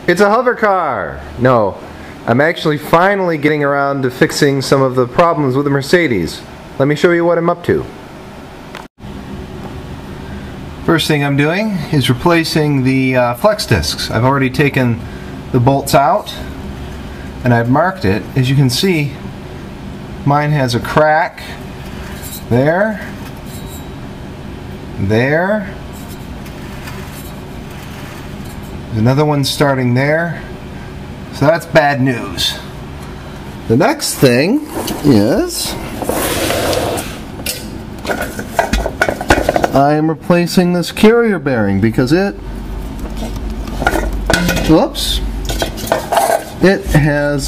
It's a hover car! No, I'm actually finally getting around to fixing some of the problems with the Mercedes. Let me show you what I'm up to. First thing I'm doing is replacing the flex discs. I've already taken the bolts out and I've marked it. As you can see, mine has a crack there, there. There's another one starting there. So that's bad news. The next thing is I am replacing this carrier bearing because it has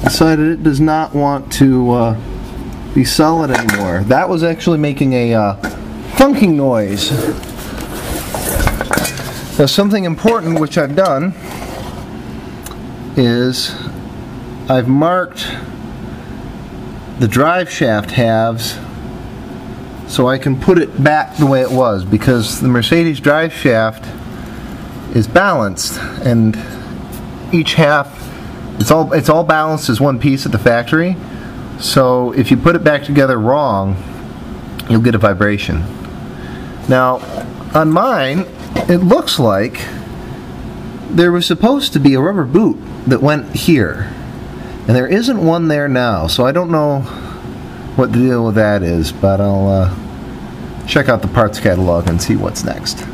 decided it does not want to be solid anymore. That was actually making a thunking noise. Now, something important which I've done is I've marked the drive shaft halves so I can put it back the way it was, because the Mercedes drive shaft is balanced and each half, it's all balanced as one piece at the factory. So if you put it back together wrong, you'll get a vibration. Now on mine, it looks like there was supposed to be a rubber boot that went here, and there isn't one there now, so I don't know what the deal with that is, but I'll check out the parts catalog and see what's next.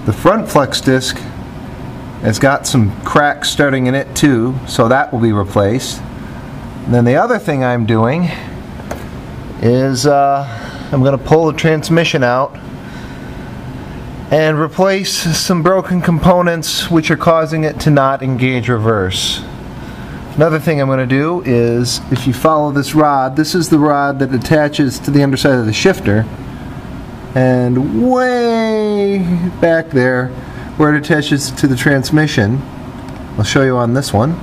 The front flex disc has got some cracks starting in it too, so that will be replaced. And then the other thing I'm doing is I'm going to pull the transmission out and replace some broken components which are causing it to not engage reverse. Another thing I'm going to do is, if you follow this rod, this is the rod that attaches to the underside of the shifter, and way back there where it attaches to the transmission, I'll show you on this one.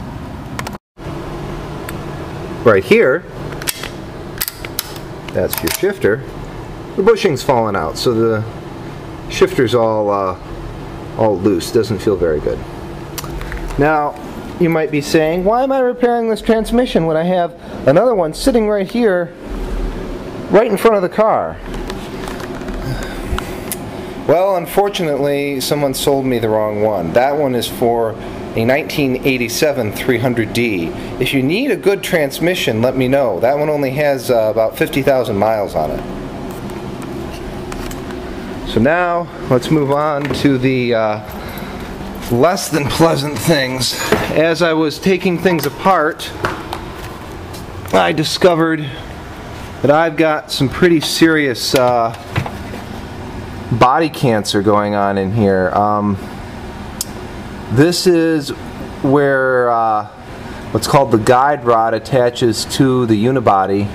Right here, that's your shifter. The bushing's fallen out, so the shifter's all loose. Doesn't feel very good. Now, you might be saying, why am I repairing this transmission when I have another one sitting right here, right in front of the car? Well, unfortunately, someone sold me the wrong one. That one is for a 1987 300D. If you need a good transmission, let me know. That one only has about 50,000 miles on it. So now, let's move on to the less than pleasant things. As I was taking things apart, I discovered that I've got some pretty serious body cancer going on in here. This is where what's called the guide rod attaches to the unibody.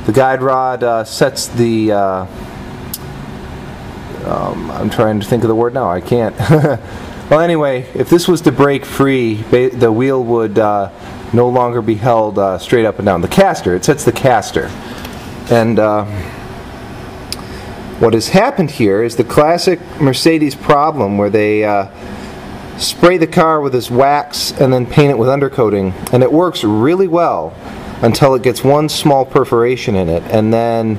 The guide rod sets the I'm trying to think of the word now. I can't. Well, anyway, if this was to break free, the wheel would no longer be held straight up and down. The caster, it sets the caster. And what has happened here is the classic Mercedes problem where they spray the car with this wax and then paint it with undercoating, and it works really well until it gets one small perforation in it, and then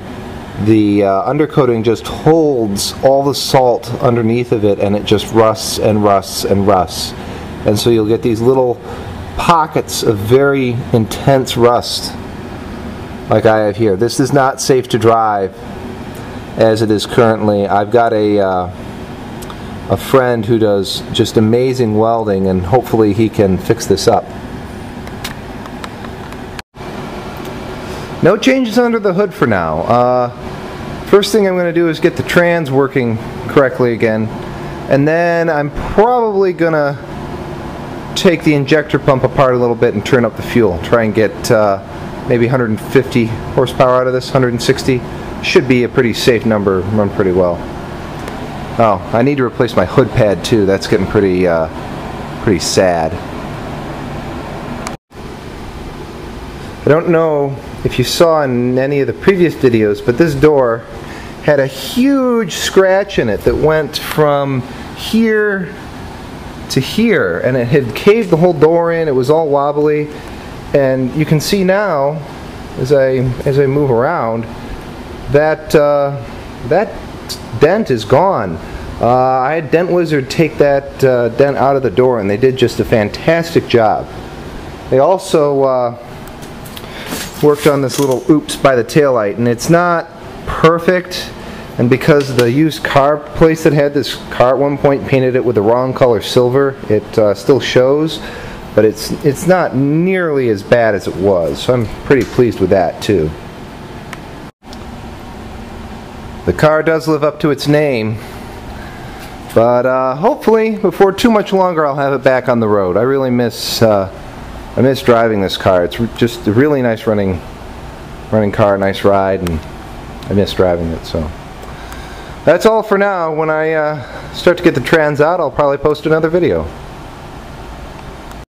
the undercoating just holds all the salt underneath of it, and it just rusts and rusts and rusts. And so you'll get these little pockets of very intense rust like I have here. This is not safe to drive as it is currently. I've got a friend who does just amazing welding, and hopefully he can fix this up. No changes under the hood for now. First thing I'm going to do is get the trans working correctly again, and then I'm probably going to take the injector pump apart a little bit and turn up the fuel. Try and get maybe 150 horsepower out of this, 160. Should be a pretty safe number, run pretty well. Oh, I need to replace my hood pad too. That's getting pretty sad. I don't know if you saw in any of the previous videos, but this door had a huge scratch in it that went from here to here, and it had caved the whole door in. It was all wobbly, and you can see now as I move around that that dent is gone. I had Dent Wizard take that dent out of the door, and they did just a fantastic job. They also worked on this little oops by the taillight, and it's not perfect, and because the used car place that had this car at one point painted it with the wrong color silver, it still shows, but it's not nearly as bad as it was, so I'm pretty pleased with that too. The car does live up to its name, but hopefully before too much longer I'll have it back on the road. I really miss driving this car. It's just a really nice running car, nice ride, and I miss driving it. So that's all for now. When I start to get the trans out, I'll probably post another video.